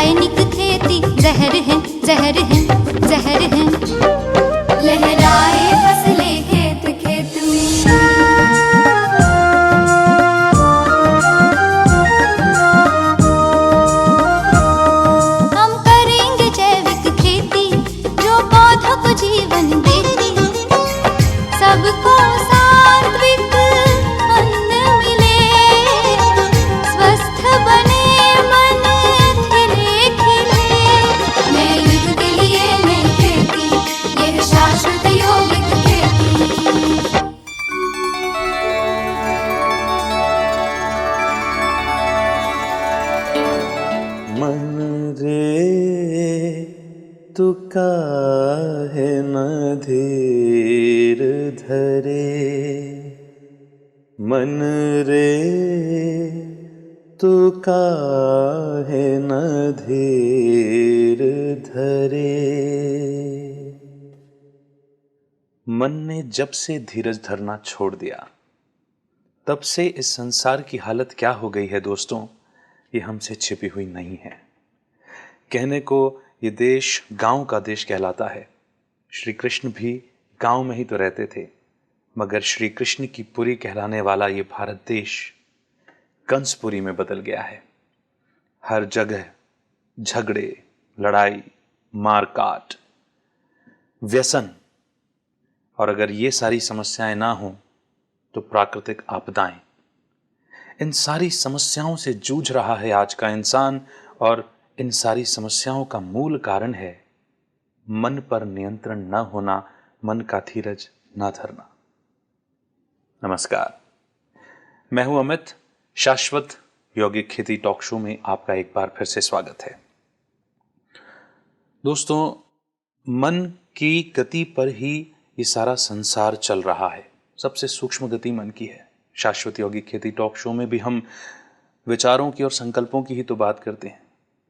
रासायनिक खेती जहर है, जहर है, जहर है। लहराए फसलें खेत खेत में। हम करेंगे जैविक खेती जो पौधों को जीवन देती, सबको सात्विक अन्न मिले, स्वस्थ बने मन खिले खिले। नए युग के लिए नई खेती, यह शाश्वत यौगिक खेती। मन रे तू काहे न धीर धरे, मन रे तू काहे न धीर धरे। मन ने जब से धीरज धरना छोड़ दिया, तब से इस संसार की हालत क्या हो गई है दोस्तों, ये हमसे छिपी हुई नहीं है। कहने को ये देश गांव का देश कहलाता है। श्री कृष्ण भी गांव में ही तो रहते थे, मगर श्री कृष्ण की पुरी कहलाने वाला ये भारत देश कंसपुरी में बदल गया है। हर जगह झगड़े, लड़ाई, मारकाट, व्यसन, और अगर ये सारी समस्याएं ना हो तो प्राकृतिक आपदाएं। इन सारी समस्याओं से जूझ रहा है आज का इंसान, और इन सारी समस्याओं का मूल कारण है मन पर नियंत्रण न होना, मन का धीरज न धरना। नमस्कार, मैं हूं अमित। शाश्वत यौगिक खेती टॉक शो में आपका एक बार फिर से स्वागत है। दोस्तों, मन की गति पर ही ये सारा संसार चल रहा है। सबसे सूक्ष्म गति मन की है। शाश्वत यौगिक खेती टॉक शो में भी हम विचारों की और संकल्पों की ही तो बात करते हैं।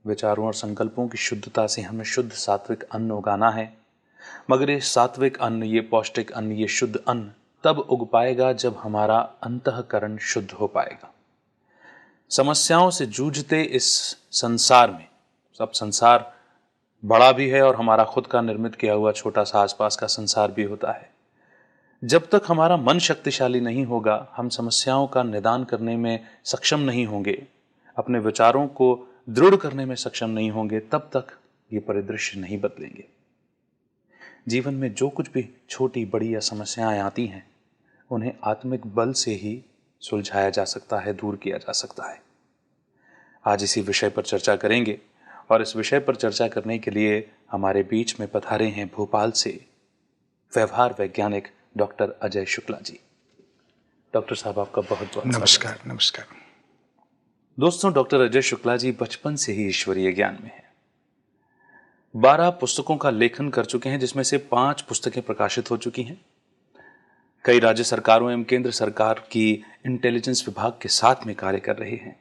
विचारों और संकल्पों की शुद्धता से हमें शुद्ध सात्विक अन्न उगाना है, मगर ये सात्विक अन्न, ये पौष्टिक अन्न, ये शुद्ध अन्न तब उग पाएगा जब हमारा अंतःकरण शुद्ध हो पाएगा। समस्याओं से जूझते इस संसार में, सब संसार बड़ा भी है और हमारा खुद का निर्मित किया हुआ छोटा सा आसपास का संसार भी होता है। जब तक हमारा मन शक्तिशाली नहीं होगा, हम समस्याओं का निदान करने में सक्षम नहीं होंगे, अपने विचारों को दृढ़ करने में सक्षम नहीं होंगे, तब तक ये परिदृश्य नहीं बदलेंगे। जीवन में जो कुछ भी छोटी बड़ी या समस्याएं आती हैं, उन्हें आत्मिक बल से ही सुलझाया जा सकता है, दूर किया जा सकता है। आज इसी विषय पर चर्चा करेंगे, और इस विषय पर चर्चा करने के लिए हमारे बीच में पधारे हैं भोपाल से व्यवहार वैज्ञानिक डॉक्टर अजय शुक्ला जी। डॉक्टर साहब, आपका बहुत बहुत नमस्कार। नमस्कार दोस्तों, डॉक्टर अजय शुक्ला जी बचपन से ही ईश्वरीय ज्ञान में हैं। 12 पुस्तकों का लेखन कर चुके हैं, जिसमें से 5 पुस्तकें प्रकाशित हो चुकी हैं। कई राज्य सरकारों एवं केंद्र सरकार की इंटेलिजेंस विभाग के साथ में कार्य कर रहे हैं,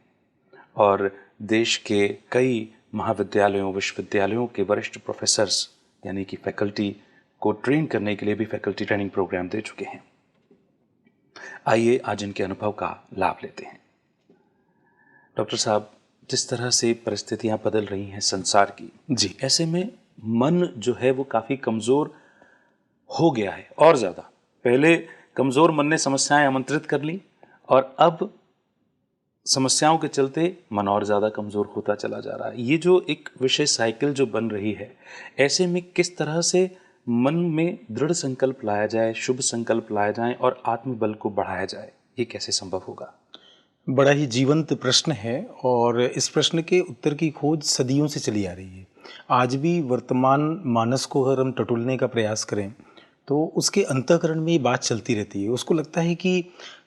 और देश के कई महाविद्यालयों, विश्वविद्यालयों के वरिष्ठ प्रोफेसर्स यानी कि फैकल्टी को ट्रेन करने के लिए भी फैकल्टी ट्रेनिंग प्रोग्राम दे चुके हैं। आइए आज इनके अनुभव का लाभ लेते हैं। डॉक्टर साहब, जिस तरह से परिस्थितियां बदल रही हैं संसार की जी, ऐसे में मन जो है वो काफी कमजोर हो गया है, और ज्यादा। पहले कमजोर मन ने समस्याएं आमंत्रित कर ली, और अब समस्याओं के चलते मन और ज्यादा कमजोर होता चला जा रहा है। ये जो एक विशेष साइकिल जो बन रही है, ऐसे में किस तरह से मन में दृढ़ संकल्प लाया जाए, शुभ संकल्प लाया जाए और आत्मबल को बढ़ाया जाए, ये कैसे संभव होगा? बड़ा ही जीवंत प्रश्न है, और इस प्रश्न के उत्तर की खोज सदियों से चली आ रही है। आज भी वर्तमान मानस को अगर हम टटोलने का प्रयास करें तो उसके अंतःकरण में ये बात चलती रहती है। उसको लगता है कि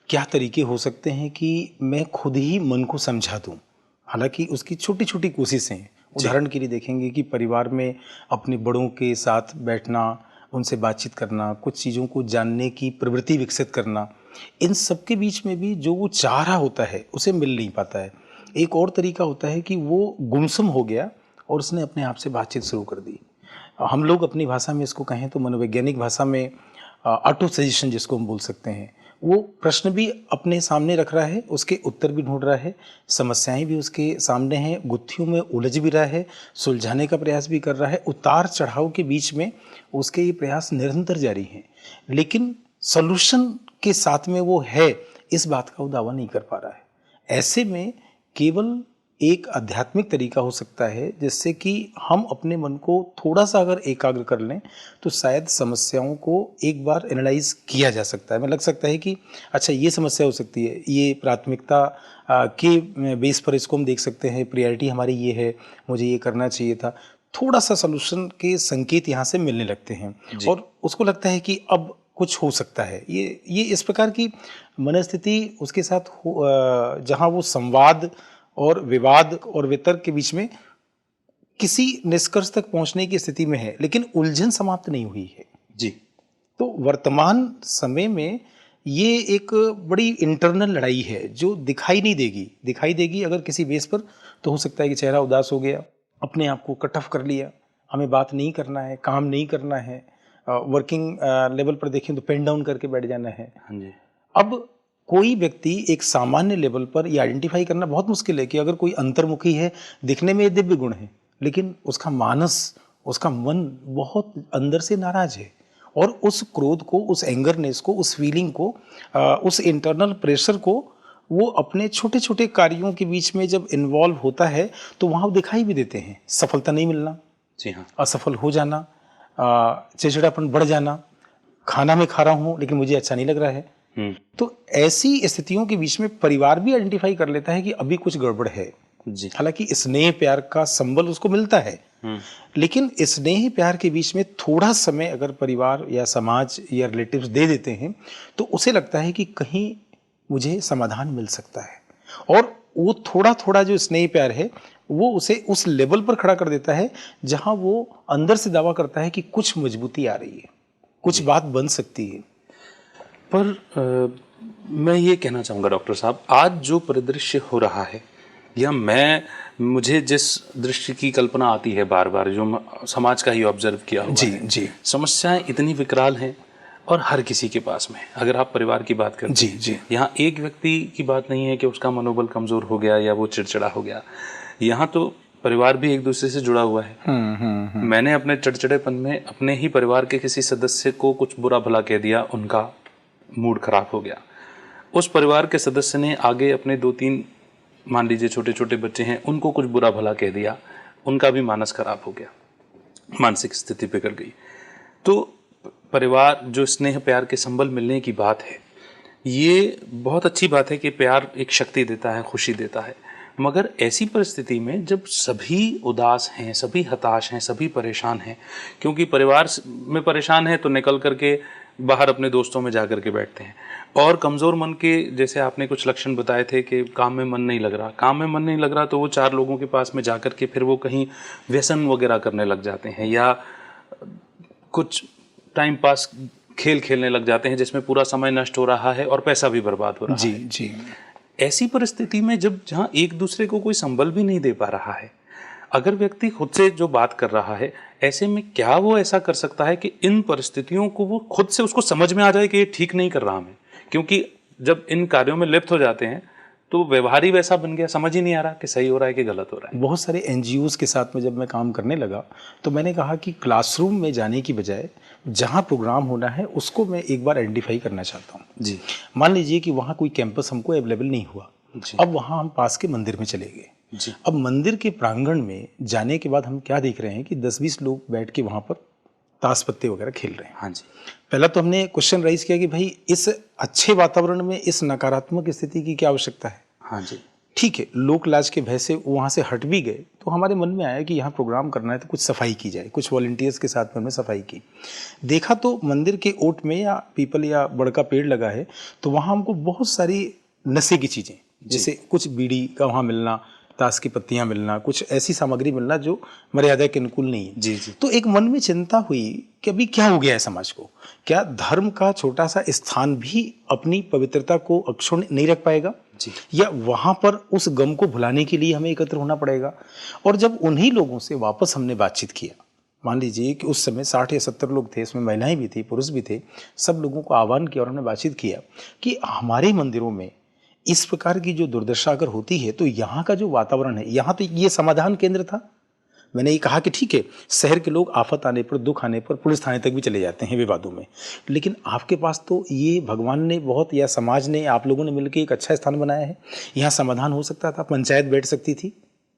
क्या तरीके हो सकते हैं कि मैं खुद ही मन को समझा दूं। हालांकि उसकी छोटी छोटी कोशिशें हैं। उदाहरण के लिए देखेंगे कि परिवार में अपने बड़ों के साथ बैठना, उनसे बातचीत करना, कुछ चीज़ों को जानने की प्रवृत्ति विकसित करना, इन सब के बीच में भी जो वो चाह रहा होता है उसे मिल नहीं पाता है। एक और तरीका होता है कि वो गुमसुम हो गया और उसने अपने आप से बातचीत शुरू कर दी। हम लोग अपनी भाषा में इसको कहें तो मनोवैज्ञानिक भाषा में ऑटो सजेशन जिसको हम बोल सकते हैं, वो प्रश्न भी अपने सामने रख रहा है, उसके उत्तर भी ढूंढ रहा है, समस्याएं भी उसके सामने हैं, गुत्थियों में उलझ भी रहा है, सुलझाने का प्रयास भी कर रहा है। उतार चढ़ाव के बीच में उसके ये प्रयास निरंतर जारी हैं, लेकिन सॉल्यूशन के साथ में वो है, इस बात का वो दावा नहीं कर पा रहा है। ऐसे में केवल एक आध्यात्मिक तरीका हो सकता है जिससे कि हम अपने मन को थोड़ा सा अगर एकाग्र कर लें तो शायद समस्याओं को एक बार एनालाइज किया जा सकता है। हमें लग सकता है कि अच्छा ये समस्या हो सकती है, ये प्राथमिकता के बेस पर इसको हम देख सकते हैं, प्रायोरिटी हमारी ये है, मुझे ये करना चाहिए था। थोड़ा सा सॉल्यूशन के संकेत यहाँ से मिलने लगते हैं और उसको लगता है कि अब कुछ हो सकता है। ये इस प्रकार की मनस्थिति उसके साथ जहाँ वो संवाद और विवाद और वितर्क के बीच में किसी निष्कर्ष तक पहुंचने की स्थिति में है, लेकिन उलझन समाप्त नहीं हुई है। जी। तो वर्तमान समय में ये एक बड़ी इंटरनल लड़ाई है जो दिखाई नहीं देगी। दिखाई देगी अगर किसी बेस पर, तो हो सकता है कि चेहरा उदास हो गया, अपने आप को कट ऑफ कर लिया, हमें बात नहीं करना है, काम नहीं करना है, वर्किंग लेवल पर देखें तो पेन डाउन करके बैठ जाना है। हाँ जी। अब कोई व्यक्ति एक सामान्य लेवल पर ये आइडेंटिफाई करना बहुत मुश्किल है कि अगर कोई अंतर्मुखी है, दिखने में ये दिव्य गुण है, लेकिन उसका मानस, उसका मन बहुत अंदर से नाराज है और उस क्रोध को, उस एंगरनेस को, उस फीलिंग को, उस इंटरनल प्रेशर को वो अपने छोटे छोटे कार्यों के बीच में जब इन्वॉल्व होता है तो वहाँ दिखाई भी देते हैं। सफलता नहीं मिलना, जी हाँ, असफल हो जाना, चिड़चिड़ापन बढ़ जाना, खाना मैं खा रहा हूँ लेकिन मुझे अच्छा नहीं लग रहा है। तो ऐसी स्थितियों के बीच में परिवार भी आइडेंटिफाई कर लेता है कि अभी कुछ गड़बड़ है। जी। हालांकि स्नेह प्यार का संबल उसको मिलता है, लेकिन स्नेह प्यार के बीच में थोड़ा समय अगर परिवार या समाज या रिलेटिव्स दे देते हैं तो उसे लगता है कि कहीं मुझे समाधान मिल सकता है, और वो थोड़ा थोड़ा जो स्नेह प्यार है वो उसे उस लेवल पर खड़ा कर देता है जहां वो अंदर से दावा करता है कि कुछ मजबूती आ रही है, कुछ बात बन सकती है। पर मैं ये कहना चाहूँगा डॉक्टर साहब, आज जो परिदृश्य हो रहा है या मुझे जिस दृश्य की कल्पना आती है बार बार, जो समाज का ही ऑब्जर्व किया हुआ जी है, जी, समस्याएं इतनी विकराल हैं और हर किसी के पास में। अगर आप परिवार की बात करें, जी जी, यहाँ एक व्यक्ति की बात नहीं है कि उसका मनोबल कमजोर हो गया या वो चिड़चिड़ा हो गया, यहाँ तो परिवार भी एक दूसरे से जुड़ा हुआ है। मैंने अपने चिड़चिड़ेपन में अपने ही परिवार के किसी सदस्य को कुछ बुरा भला कह दिया, उनका मूड खराब हो गया। उस परिवार के सदस्य ने आगे अपने 2-3 मान लीजिए छोटे छोटे बच्चे हैं, उनको कुछ बुरा भला कह दिया, उनका भी मानस खराब हो गया, मानसिक स्थिति बिगड़ गई। तो परिवार जो स्नेह प्यार के संबल मिलने की बात है, ये बहुत अच्छी बात है कि प्यार एक शक्ति देता है, खुशी देता है, मगर ऐसी परिस्थिति में जब सभी उदास हैं, सभी हताश हैं, सभी परेशान हैं, क्योंकि परिवार में परेशान है तो निकल करके बाहर अपने दोस्तों में जाकर के बैठते हैं, और कमज़ोर मन के जैसे आपने कुछ लक्षण बताए थे कि काम में मन नहीं लग रहा, तो वो 4 लोगों के पास में जाकर के फिर वो कहीं व्यसन वगैरह करने लग जाते हैं या कुछ टाइम पास खेल खेलने लग जाते हैं जिसमें पूरा समय नष्ट हो रहा है और पैसा भी बर्बाद हो रहा है। जी। ऐसी परिस्थिति में जहाँ एक दूसरे को कोई संबल भी नहीं दे पा रहा है, अगर व्यक्ति खुद से जो बात कर रहा है, ऐसे में क्या वो ऐसा कर सकता है कि इन परिस्थितियों को वो खुद से उसको समझ में आ जाए कि ये ठीक नहीं कर रहा मैं? क्योंकि जब इन कार्यों में लिप्त हो जाते हैं तो व्यवहार ही वैसा बन गया, समझ ही नहीं आ रहा कि सही हो रहा है कि गलत हो रहा है। बहुत सारे NGOs के साथ में जब मैं काम करने लगा तो मैंने कहा कि क्लासरूम में जाने की बजाय जहाँ प्रोग्राम होना है उसको मैं एक बार आइडेंटिफाई करना चाहता हूँ। जी। मान लीजिए कि वहाँ कोई कैंपस हमको अवेलेबल नहीं हुआ, अब वहाँ हम पास के मंदिर में चले गए। जी। अब मंदिर के प्रांगण में जाने के बाद हम क्या देख रहे हैं कि 10-20 लोग बैठ के वहाँ पर ताश पत्ते वगैरह खेल रहे हैं। हाँ जी। पहला तो हमने क्वेश्चन राइज किया कि भाई इस अच्छे वातावरण में इस नकारात्मक स्थिति की क्या आवश्यकता है। हाँ जी। ठीक है, लोक लाज के भय से वहाँ से हट भी गए तो हमारे मन में आया कि यहाँ प्रोग्राम करना है तो कुछ सफाई की जाए। कुछ वॉलंटियर्स के साथ में हमने सफाई की। देखा तो मंदिर के ओट में या पीपल या बड़ का पेड़ लगा है, तो वहाँ हमको बहुत सारी नशे की चीज़ें, जैसे कुछ बीड़ी का वहाँ मिलना, ताश की पत्तियाँ मिलना, कुछ ऐसी सामग्री मिलना जो मर्यादा के अनुकूल नहीं है। जी। तो एक मन में चिंता हुई कि अभी क्या हो गया है समाज को, क्या धर्म का छोटा सा स्थान भी अपनी पवित्रता को अक्षुण्ण नहीं रख पाएगा जी, या वहां पर उस गम को भुलाने के लिए हमें एकत्र होना पड़ेगा। और जब उन्हीं लोगों से वापस हमने बातचीत किया, मान लीजिए कि उस समय 60 या 70 लोग थे, इसमें महिलाएं भी थी, पुरुष भी थे, सब लोगों को आह्वान किया और हमने बातचीत किया कि हमारे मंदिरों में इस प्रकार की जो दुर्दशा अगर होती है तो यहाँ का जो वातावरण है, यहाँ तो ये समाधान केंद्र था। मैंने ये कहा कि ठीक है, शहर के लोग आफत आने पर, दुख आने पर पुलिस थाने तक भी चले जाते हैं विवादों में, लेकिन आपके पास तो ये भगवान ने बहुत, या समाज ने, आप लोगों ने मिलकर एक अच्छा स्थान बनाया है। यहाँ समाधान हो सकता था, पंचायत बैठ सकती थी,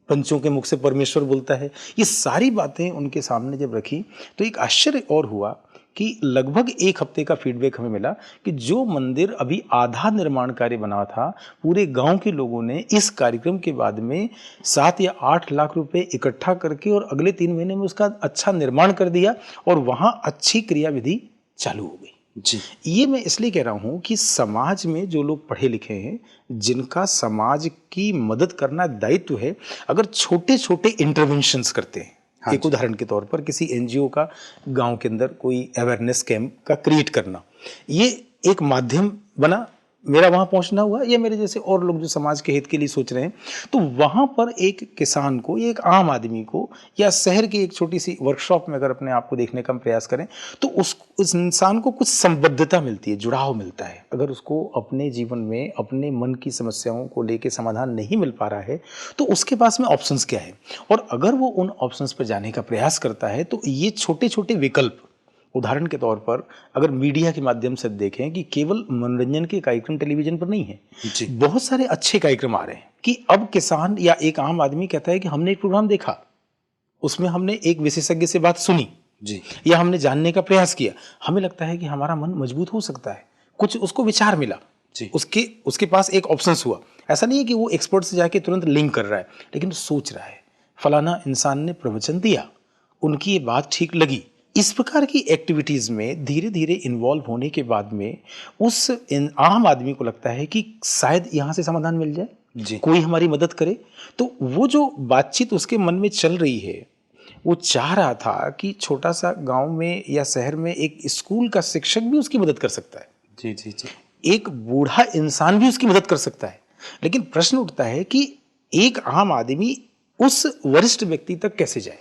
पंचों के मुख से परमेश्वर बोलता है। ये सारी बातें उनके सामने जब रखी तो एक आश्चर्य और हुआ कि लगभग 1 हफ्ते का फीडबैक हमें मिला कि जो मंदिर अभी आधा निर्माण कार्य बना था, पूरे गांव के लोगों ने इस कार्यक्रम के बाद में 7 या 8 लाख रुपए इकट्ठा करके और अगले 3 महीने में उसका अच्छा निर्माण कर दिया और वहां अच्छी क्रियाविधि चालू हो गई। जी, ये मैं इसलिए कह रहा हूं कि समाज में जो लोग पढ़े लिखे हैं, जिनका समाज की मदद करना दायित्व है, अगर छोटे छोटे इंटरवेंशंस करते हैं, एक उदाहरण के तौर पर किसी एनजीओ का गांव के अंदर कोई अवेयरनेस कैंप का क्रिएट करना, ये एक माध्यम बना, मेरा वहां पहुंचना हुआ, या मेरे जैसे और लोग जो समाज के हित के लिए सोच रहे हैं, तो वहां पर एक किसान को, एक आम आदमी को, या शहर की एक छोटी सी वर्कशॉप में अगर अपने आप को देखने का प्रयास करें तो उस इंसान को कुछ संबद्धता मिलती है, जुड़ाव मिलता है। अगर उसको अपने जीवन में अपने मन की समस्याओं को लेकर समाधान नहीं मिल पा रहा है तो उसके पास में ऑप्शंस क्या है, और अगर वो उन ऑप्शंस पर जाने का प्रयास करता है तो ये छोटे छोटे विकल्प, उदाहरण के तौर पर अगर मीडिया के माध्यम से देखें कि केवल मनोरंजन के कार्यक्रम टेलीविजन पर नहीं है, बहुत सारे अच्छे कार्यक्रम आ रहे हैं कि अब किसान या एक आम आदमी कहता है कि हमने एक प्रोग्राम देखा, उसमें हमने एक विशेषज्ञ से बात सुनी जी, या हमने जानने का प्रयास किया, हमें लगता है कि हमारा मन मजबूत हो सकता है, कुछ उसको विचार मिला जी, उसके पास एक ऑप्शंस हुआ। ऐसा नहीं है कि वो एक्सपर्ट से जाके तुरंत लिंक कर रहा है, लेकिन सोच रहा है फलाना इंसान ने प्रवचन दिया, उनकी ये बात ठीक लगी। इस प्रकार की एक्टिविटीज में धीरे धीरे इन्वॉल्व होने के बाद में उस आम आदमी को लगता है कि शायद यहाँ से समाधान मिल जाए जी, कोई हमारी मदद करे। तो वो जो बातचीत उसके मन में चल रही है, वो चाह रहा था कि छोटा सा गांव में या शहर में एक स्कूल का शिक्षक भी उसकी मदद कर सकता है जी जी जी, एक बूढ़ा इंसान भी उसकी मदद कर सकता है। लेकिन प्रश्न उठता है कि एक आम आदमी उस वरिष्ठ व्यक्ति तक कैसे जाए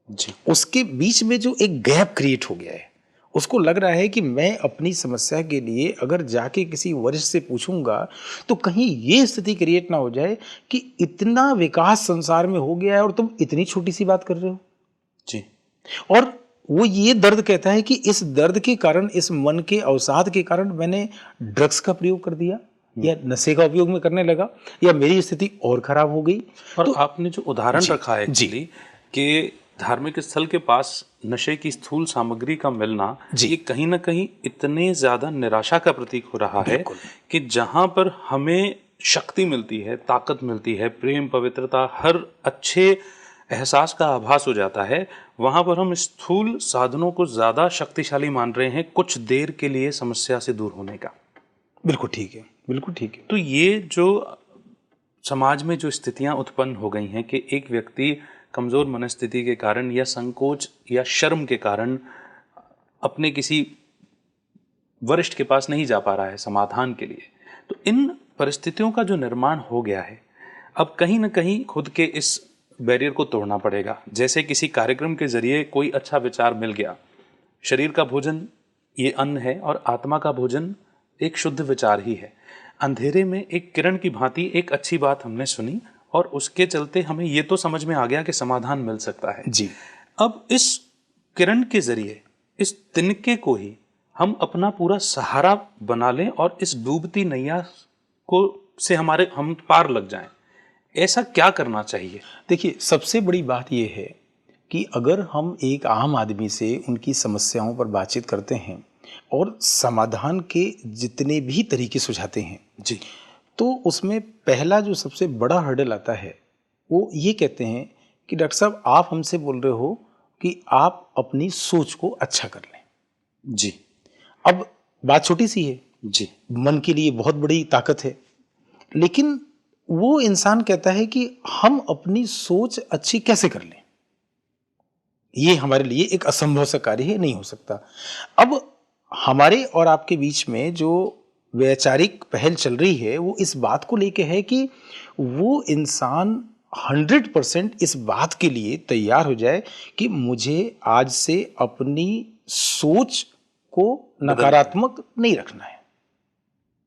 जी, उसके बीच में जो एक गैप क्रिएट हो गया है, उसको लग रहा है कि मैं अपनी समस्या के लिए अगर जाके किसी वरिष्ठ से पूछूंगा तो कहीं ये स्थिति क्रिएट ना हो जाए कि इतना विकास संसार में हो गया है और तुम इतनी छोटी सी बात कर रहे हो जी। और वो ये दर्द कहता है कि इस दर्द के कारण, इस मन के अवसाद के कारण मैंने ड्रग्स का प्रयोग कर दिया या नशे का उपयोग में करने लगा, या मेरी स्थिति और खराब हो गई। और तो आपने जो उदाहरण रखा है एक्चुअली कि धार्मिक स्थल के पास नशे की स्थूल सामग्री का मिलना, ये कहीं ना कहीं इतने ज्यादा निराशा का प्रतीक हो रहा है कि जहां पर हमें शक्ति मिलती है, ताकत मिलती है, प्रेम, पवित्रता, हर अच्छे एहसास का आभास हो जाता है, वहां पर हम स्थूल साधनों को ज्यादा शक्तिशाली मान रहे हैं कुछ देर के लिए समस्या से दूर होने का। बिल्कुल ठीक है, बिल्कुल ठीक है। तो ये जो समाज में जो स्थितियां उत्पन्न हो गई हैं कि एक व्यक्ति कमजोर मनस्थिति के कारण या संकोच या शर्म के कारण अपने किसी वरिष्ठ के पास नहीं जा पा रहा है समाधान के लिए, तो इन परिस्थितियों का जो निर्माण हो गया है, अब कहीं ना कहीं खुद के इस बैरियर को तोड़ना पड़ेगा। जैसे किसी कार्यक्रम के जरिए कोई अच्छा विचार मिल गया, शरीर का भोजन ये अन्न है और आत्मा का भोजन एक शुद्ध विचार ही है। अंधेरे में एक किरण की भांति एक अच्छी बात हमने सुनी और उसके चलते हमें ये तो समझ में आ गया कि समाधान मिल सकता है जी। अब इस किरण के जरिए, इस तिनके को ही हम अपना पूरा सहारा बना लें और इस डूबती नैया को से हम पार लग जाएं, ऐसा क्या करना चाहिए? देखिए, सबसे बड़ी बात यह है कि अगर हम एक आम आदमी से उनकी समस्याओं पर बातचीत करते हैं और समाधान के जितने भी तरीके सुझाते हैं जी, तो उसमें पहला जो सबसे बड़ा हर्डल आता है वो ये कहते हैं कि डॉक्टर साहब, आप हमसे बोल रहे हो कि आप अपनी सोच को अच्छा कर लें जी। अब बात छोटी सी है जी, मन के लिए बहुत बड़ी ताकत है, लेकिन वो इंसान कहता है कि हम अपनी सोच अच्छी कैसे कर लें, ये हमारे लिए एक असंभव सा कार्य है, नहीं हो सकता। अब हमारे और आपके बीच में जो वैचारिक पहल चल रही है वो इस बात को लेके है कि वो इंसान 100% इस बात के लिए तैयार हो जाए कि मुझे आज से अपनी सोच को नकारात्मक नहीं रखना है,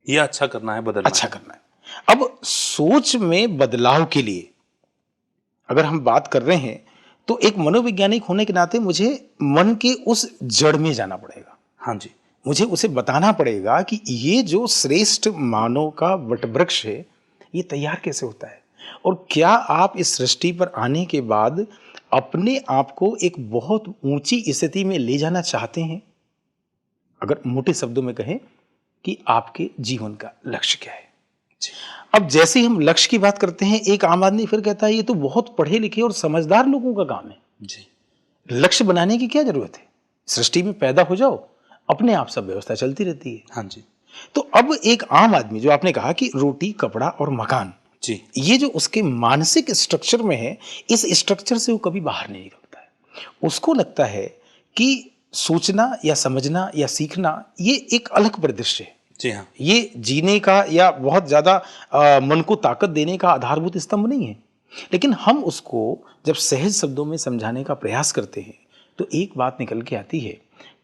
ये अच्छा करना है, बदलना अच्छा करना है। अब सोच में बदलाव के लिए अगर हम बात कर रहे हैं तो एक मनोवैज्ञानिक होने के नाते मुझे मन के उस जड़ में जाना पड़ेगा। हाँ जी, मुझे उसे बताना पड़ेगा कि ये जो श्रेष्ठ मानव का वटवृक्ष है ये तैयार कैसे होता है, और क्या आप इस सृष्टि पर आने के बाद अपने आप को एक बहुत ऊंची स्थिति में ले जाना चाहते हैं। अगर मोटे शब्दों में कहें कि आपके जीवन का लक्ष्य क्या है। अब जैसे ही हम लक्ष्य की बात करते हैं, एक आम आदमी फिर कहता है ये तो बहुत पढ़े लिखे और समझदार लोगों का काम है जी, लक्ष्य बनाने की क्या जरूरत है, सृष्टि में पैदा हो जाओ, अपने आप सब व्यवस्था चलती रहती है। हाँ जी, तो अब एक आम आदमी, जो आपने कहा कि रोटी कपड़ा और मकान, जी, ये जो उसके मानसिक स्ट्रक्चर में है, इस स्ट्रक्चर से वो कभी बाहर नहीं निकलता है। उसको लगता है कि सोचना या समझना या सीखना ये एक अलग परिदृश्य है, जी हाँ, ये जीने का या बहुत ज्यादा मन को ताकत देने का आधारभूत स्तंभ नहीं है। लेकिन हम उसको जब सहज शब्दों में समझाने का प्रयास करते हैं तो एक बात निकल के आती है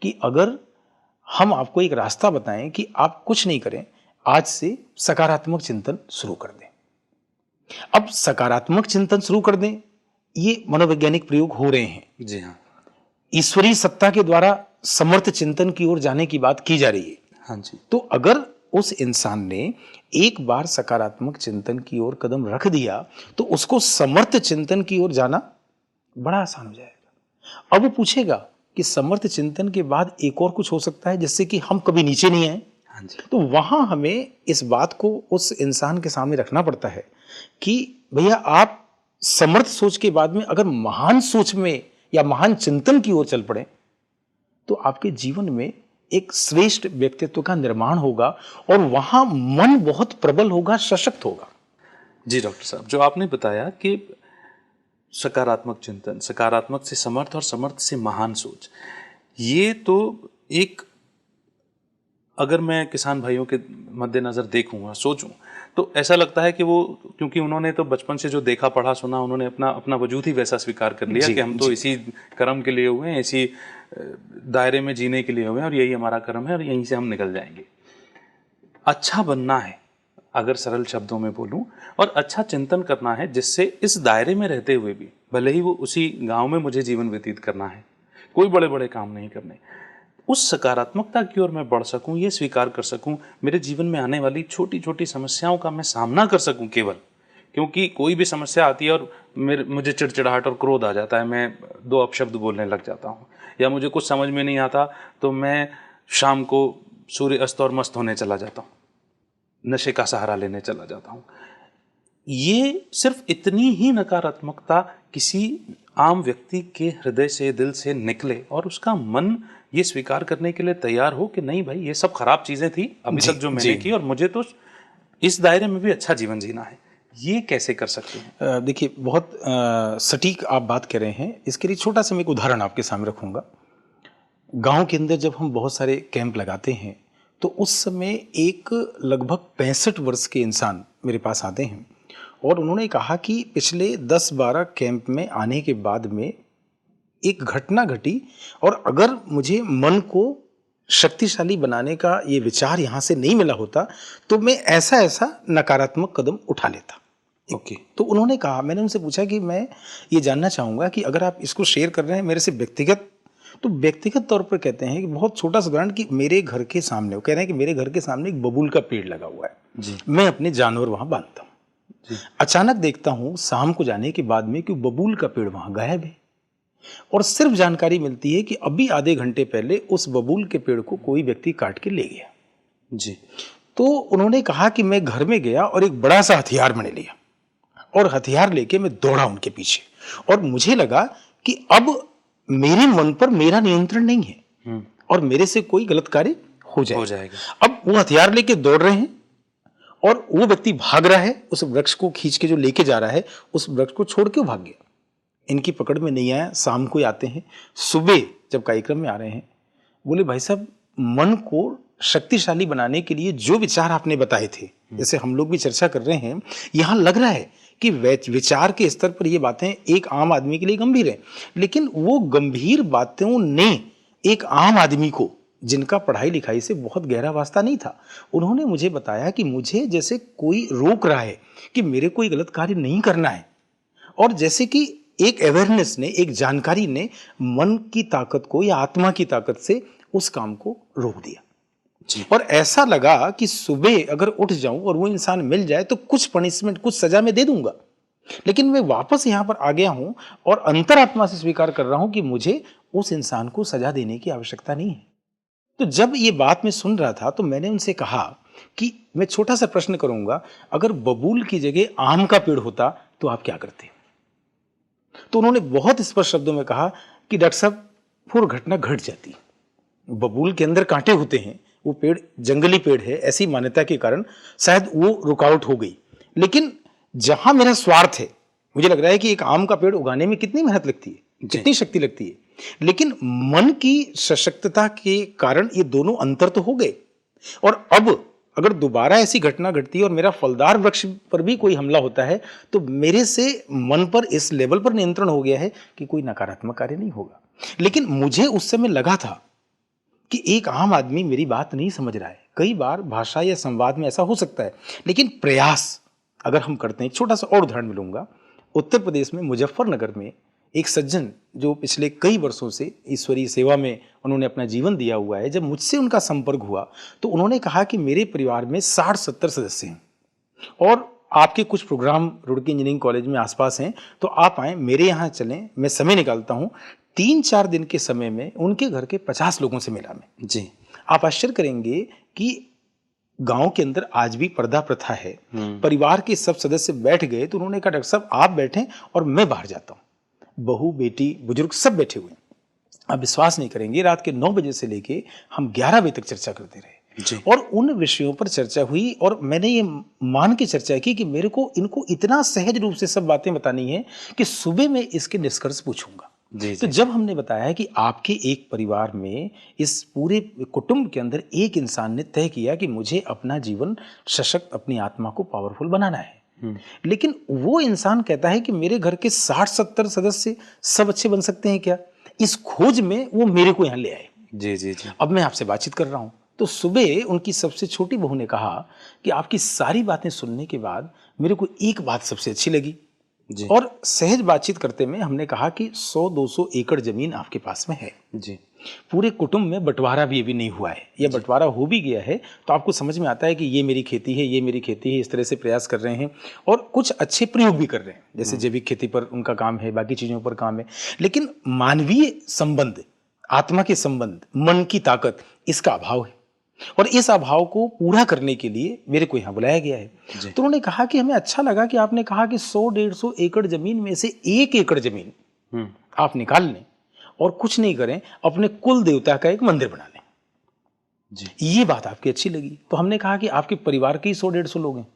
कि अगर हम आपको एक रास्ता बताएं कि आप कुछ नहीं करें, आज से सकारात्मक चिंतन शुरू कर दें। अब सकारात्मक चिंतन शुरू कर दें, ये मनोवैज्ञानिक प्रयोग हो रहे हैं। जी हाँ, ईश्वरीय सत्ता के द्वारा समर्थ चिंतन की ओर जाने की बात की जा रही है। हाँ जी, तो अगर उस इंसान ने एक बार सकारात्मक चिंतन की ओर कदम रख दिया तो उसको समर्थ चिंतन की ओर जाना बड़ा आसान हो जाएगा। अब वो पूछेगा कि समर्थ चिंतन के बाद एक और कुछ हो सकता है जिससे कि हम कभी नीचे नहीं आए। हाँ जी, तो वहां हमें इस बात को उस इंसान के सामने रखना पड़ता है कि भैया आप समर्थ सोच के बाद में अगर महान सोच में या महान चिंतन की ओर चल पड़े तो आपके जीवन में एक श्रेष्ठ व्यक्तित्व का निर्माण होगा और वहां मन बहुत प्रबल होगा, सशक्त होगा। जी डॉक्टर साहब, जो आपने बताया कि सकारात्मक चिंतन, सकारात्मक से समर्थ और समर्थ से महान सोच, ये तो एक, अगर मैं किसान भाइयों के मद्देनज़र देखूँ, सोचूं तो ऐसा लगता है कि वो, क्योंकि उन्होंने तो बचपन से जो देखा पढ़ा सुना, उन्होंने अपना वजूद ही वैसा स्वीकार कर लिया कि हम तो इसी कर्म के लिए हुए हैं, इसी दायरे में जीने के लिए हुए हैं और यही हमारा कर्म है और यहीं से हम निकल जाएंगे। अच्छा बनना है, अगर सरल शब्दों में बोलूं, और अच्छा चिंतन करना है जिससे इस दायरे में रहते हुए भी, भले ही वो उसी गांव में मुझे जीवन व्यतीत करना है, कोई बड़े बड़े काम नहीं करने, उस सकारात्मकता की ओर मैं बढ़ सकूं, ये स्वीकार कर सकूं, मेरे जीवन में आने वाली छोटी छोटी समस्याओं का मैं सामना कर सकूं केवल, क्योंकि कोई भी समस्या आती है और मुझे चिड़चिड़ाहट और क्रोध आ जाता है, मैं दो अपशब्द बोलने लग जाता हूँ, या मुझे कुछ समझ में नहीं आता तो मैं शाम को सूर्य अस्त और मस्त होने चला जाता हूँ, नशे का सहारा लेने चला जाता हूँ। ये सिर्फ इतनी ही नकारात्मकता किसी आम व्यक्ति के हृदय से, दिल से निकले और उसका मन ये स्वीकार करने के लिए तैयार हो कि नहीं भाई, ये सब खराब चीजें थी अभी तक जो मैंने की और मुझे तो इस दायरे में भी अच्छा जीवन जीना है, ये कैसे कर सकते हैं? देखिए, बहुत सटीक आप बात कर रहे हैं। इसके लिए छोटा सा मैं एक उदाहरण आपके सामने रखूंगा। गांव के अंदर जब हम बहुत सारे कैंप लगाते हैं तो उस समय एक लगभग 65 वर्ष के इंसान मेरे पास आते हैं और उन्होंने कहा कि पिछले 10-12 कैंप में आने के बाद में एक घटना घटी और अगर मुझे मन को शक्तिशाली बनाने का ये विचार यहाँ से नहीं मिला होता तो मैं ऐसा ऐसा नकारात्मक कदम उठा लेता। ओके। तो उन्होंने कहा, मैंने उनसे पूछा कि मैं ये जानना चाहूँगा कि अगर आप इसको शेयर कर रहे हैं मेरे से व्यक्तिगत, तो व्यक्तिगत तौर पर कहते हैं कि बहुत छोटा सा उदाहरण कि मेरे घर के सामने, वो कह रहे हैं कि मेरे घर के सामने एक बबूल का पेड़ लगा हुआ है जी। मैं अपने जानवर वहाँ बांधता हूँ। अचानक देखता हूँ शाम को जाने के बाद में कि बबूल का पेड़ वहाँ गायब है और सिर्फ जानकारी मिलती है कि अभी आधे घंटे पहले उस बबूल के पेड़ को कोई व्यक्ति काट के ले गया। जी। तो उन्होंने कहा कि मैं घर में गया और एक बड़ा सा हथियार मैंने लिया और हथियार लेके मैं दौड़ा उनके पीछे और मुझे लगा कि अब मेरे मन पर मेरा नियंत्रण नहीं है और मेरे से कोई गलत कार्य हो जाएगा। अब वो हथियार लेके दौड़ रहे हैं और वो व्यक्ति भाग रहा है, उस वृक्ष को खींच के जो लेके जा रहा है उस वृक्ष को छोड़ के भाग गया। इनकी पकड़ में नहीं आया। शाम को आते हैं, सुबह जब कार्यक्रम में आ रहे हैं, बोले भाई साहब, मन को शक्तिशाली बनाने के लिए जो विचार आपने बताए थे, जैसे हम लोग भी चर्चा कर रहे हैं, यहाँ लग रहा है कि विचार के स्तर पर ये बातें एक आम आदमी के लिए गंभीर हैं, लेकिन वो गंभीर बातों ने एक आम आदमी को, जिनका पढ़ाई लिखाई से बहुत गहरा वास्ता नहीं था, उन्होंने मुझे बताया कि मुझे जैसे कोई रोक रहा है कि मेरे कोई गलत कार्य नहीं करना है, और जैसे कि एक अवेयरनेस ने, एक जानकारी ने मन की ताकत को या आत्मा की ताकत से उस काम को रोक दिया जी। और ऐसा लगा कि सुबह अगर उठ जाऊं और वो इंसान मिल जाए तो कुछ पनिशमेंट, कुछ सजा मैं दे दूंगा, लेकिन मैं वापस यहां पर आ गया हूं और अंतरात्मा से स्वीकार कर रहा हूं कि मुझे उस इंसान को सजा देने की आवश्यकता नहीं है। तो जब ये बात मैं सुन रहा था तो मैंने उनसे कहा कि मैं छोटा सा प्रश्न करूंगा, अगर बबूल की जगह आम का पेड़ होता तो आप क्या करते? तो उन्होंने बहुत स्पष्ट शब्दों में कहा कि डॉक्टर साहब, वो घटना घट जाती। बबूल के अंदर कांटे होते हैं, वो पेड़ जंगली पेड़ है, ऐसी मान्यता के कारण शायद वो रुकावट हो गई, लेकिन जहां मेरा स्वार्थ है, मुझे लग रहा है कि एक आम का पेड़ उगाने में कितनी मेहनत लगती है, कितनी शक्ति लगती है, लेकिन मन की सशक्तता के कारण ये दोनों अंतर तो हो गए। और अब अगर दोबारा ऐसी घटना घटती है और मेरा फलदार वृक्ष पर भी कोई हमला होता है तो मेरे से मन पर इस लेवल पर नियंत्रण हो गया है कि कोई नकारात्मक कार्य नहीं होगा। लेकिन मुझे उस समय लगा था कि एक आम आदमी मेरी बात नहीं समझ रहा है। कई बार भाषा या संवाद में ऐसा हो सकता है, लेकिन प्रयास अगर हम करते हैं, छोटा सा और उदाहरण मिलूंगा। उत्तर प्रदेश में मुजफ्फरनगर में एक सज्जन जो पिछले कई वर्षों से ईश्वरीय सेवा में उन्होंने अपना जीवन दिया हुआ है, जब मुझसे उनका संपर्क हुआ तो उन्होंने कहा कि मेरे परिवार में 60-70 सदस्य हैं और आपके कुछ प्रोग्राम रुड़की इंजीनियरिंग कॉलेज में आसपास हैं, तो आप आएँ, मेरे यहाँ चलें, मैं समय निकालता हूँ। 3-4 दिन के समय में उनके घर के 50 लोगों से मिला मैं। जी। आप आश्चर्य करेंगे कि गांव के अंदर आज भी पर्दा प्रथा है। परिवार के सब सदस्य बैठ गए तो उन्होंने कहा डॉक्टर साहब आप बैठें और मैं बाहर जाता हूँ। बहू, बेटी, बुजुर्ग सब बैठे हुए हैं। आप विश्वास नहीं करेंगे, रात के 9 बजे से लेके हम 11 बजे तक चर्चा करते रहे जी। और उन विषयों पर चर्चा हुई और मैंने ये मान के चर्चा की कि मेरे को इनको इतना सहज रूप से सब बातें बतानी है कि सुबह में इसके निष्कर्ष पूछूंगा। जी, तो जब हमने बताया कि आपके एक परिवार में, इस पूरे कुटुंब के अंदर एक इंसान ने तय किया कि मुझे अपना जीवन सशक्त, अपनी आत्मा को पावरफुल बनाना है, लेकिन वो इंसान कहता है कि मेरे घर के 60-70 सदस्य सब अच्छे बन सकते हैं क्या? इस खोज में वो मेरे को यहाँ ले आए। जी जी जी। अब मैं आपसे बातचीत कर रहा हूँ तो सुबह उनकी सबसे छोटी बहू ने कहा कि आपकी सारी बातें सुनने के बाद मेरे को एक बात सबसे अच्छी लगी जी। और सहज बातचीत करते में हमने कहा कि 100-200 एकड़ जमीन आपके पास में है जी। पूरे कुटुंब में बंटवारा भी अभी नहीं हुआ है, या बंटवारा हो भी गया है तो आपको समझ में आता है कि ये मेरी खेती है, ये मेरी खेती है, इस तरह से प्रयास कर रहे हैं और कुछ अच्छे प्रयोग भी कर रहे हैं, जैसे जैविक खेती पर उनका काम है, बाकी चीजों पर काम है। लेकिन मानवीय संबंध, आत्मा के संबंध, मन की ताकत, इसका अभाव है और इस अभाव को पूरा करने के लिए मेरे को यहाँ बुलाया गया है। तो उन्होंने कहा कि हमें अच्छा लगा कि आपने कहा कि 100-150 एकड़ जमीन में से 1 एकड़ जमीन आप निकाल लें और कुछ नहीं करें, अपने कुल देवता का एक मंदिर बना लें। जी। ये बात आपकी अच्छी लगी। तो हमने कहा कि आपके परिवार के ही 100-150 लोग हैं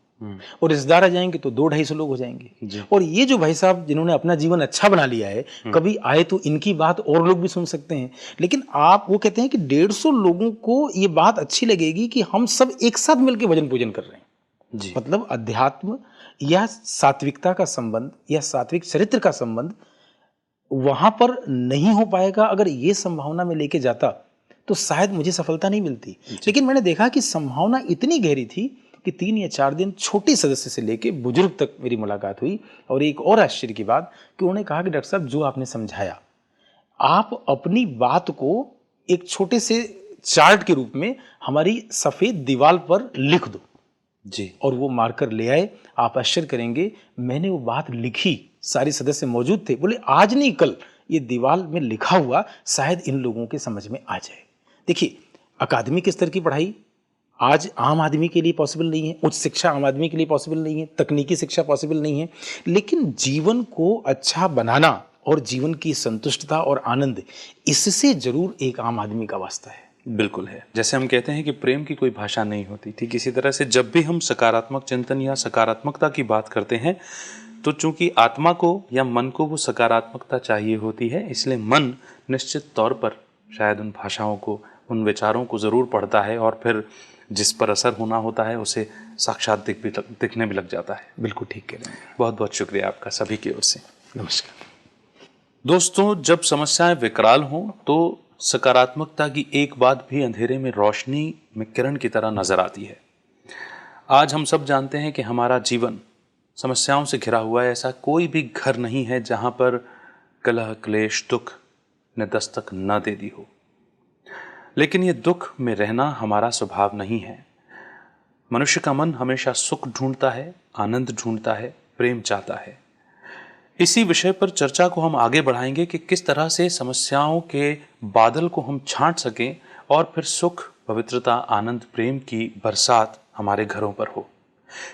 और रिश्तेदार आ जाएंगे तो 200-250 लोग हो जाएंगे। और ये जो भाई साहब जिन्होंने अपना जीवन अच्छा बना लिया है, कभी आए तो इनकी बात और लोग भी सुन सकते हैं। लेकिन आप, वो कहते हैं कि 150 लोगों को ये बात अच्छी लगेगी कि हम सब एक साथ मिलकर भजन पूजन कर रहे हैं। जी। मतलब अध्यात्म या सात्विकता का संबंध या सात्विक चरित्र का संबंध वहां पर नहीं हो पाएगा। अगर ये संभावना में लेके जाता तो शायद मुझे सफलता नहीं मिलती। लेकिन मैंने देखा कि संभावना इतनी गहरी थी कि 3 या 4 दिन छोटे सदस्य से लेके बुजुर्ग तक मेरी मुलाकात हुई। और एक और आश्चर्य की बात कि उन्होंने कहा कि डॉक्टर साहब, जो आपने समझाया, आप अपनी बात को एक छोटे से चार्ट के रूप में हमारी सफेद दीवार पर लिख दो। जी। और वो मार्कर ले आए। आप आश्चर्य करेंगे, मैंने वो बात लिखी, सारे सदस्य मौजूद थे, बोले आज नहीं कल ये दीवार में लिखा हुआ शायद इन लोगों के समझ में आ जाए। देखिए, अकादमिक स्तर की पढ़ाई आज आम आदमी के लिए पॉसिबल नहीं है, उच्च शिक्षा आम आदमी के लिए पॉसिबल नहीं है, तकनीकी शिक्षा पॉसिबल नहीं है, लेकिन जीवन को अच्छा बनाना और जीवन की संतुष्टता और आनंद, इससे जरूर एक आम आदमी का वास्ता है। बिल्कुल है। जैसे हम कहते हैं कि प्रेम की कोई भाषा नहीं होती, ठीक इसी तरह से जब भी हम सकारात्मक चिंतन या सकारात्मकता की बात करते हैं तो चूंकि आत्मा को या मन को वो सकारात्मकता चाहिए होती है, इसलिए मन निश्चित तौर पर शायद उन भाषाओं को, उन विचारों को ज़रूर पढ़ता है और फिर जिस पर असर होना होता है उसे साक्षात दिखने भी लग जाता है। बिल्कुल ठीक कह रहे हैं। बहुत बहुत शुक्रिया आपका सभी की ओर से। नमस्कार। दोस्तों, जब समस्याएं विकराल हों तो सकारात्मकता की एक बात भी अंधेरे में रोशनी में किरण की तरह नजर आती है। आज हम सब जानते हैं कि हमारा जीवन समस्याओं से घिरा हुआ है। ऐसा कोई भी घर नहीं है जहां पर कलह, क्लेश, दुख ने दस्तक न दे दी हो। लेकिन ये दुख में रहना हमारा स्वभाव नहीं है। मनुष्य का मन हमेशा सुख ढूंढता है, आनंद ढूंढता है, प्रेम चाहता है। इसी विषय पर चर्चा को हम आगे बढ़ाएंगे कि किस तरह से समस्याओं के बादल को हम छांट सकें और फिर सुख, पवित्रता, आनंद, प्रेम की बरसात हमारे घरों पर हो।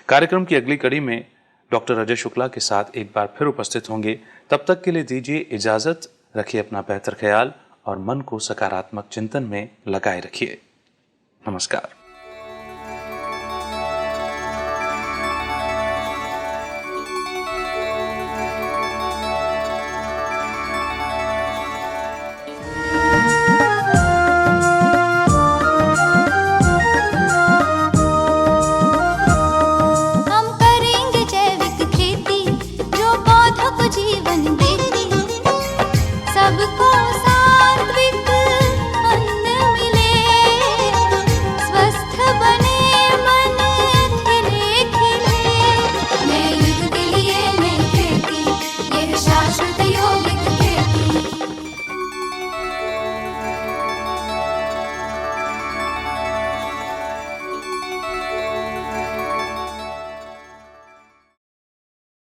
कार्यक्रम की अगली कड़ी में डॉक्टर अजय शुक्ला के साथ एक बार फिर उपस्थित होंगे। तब तक के लिए दीजिए इजाजत। रखिए अपना बेहतर ख्याल और मन को सकारात्मक चिंतन में लगाए रखिए। नमस्कार।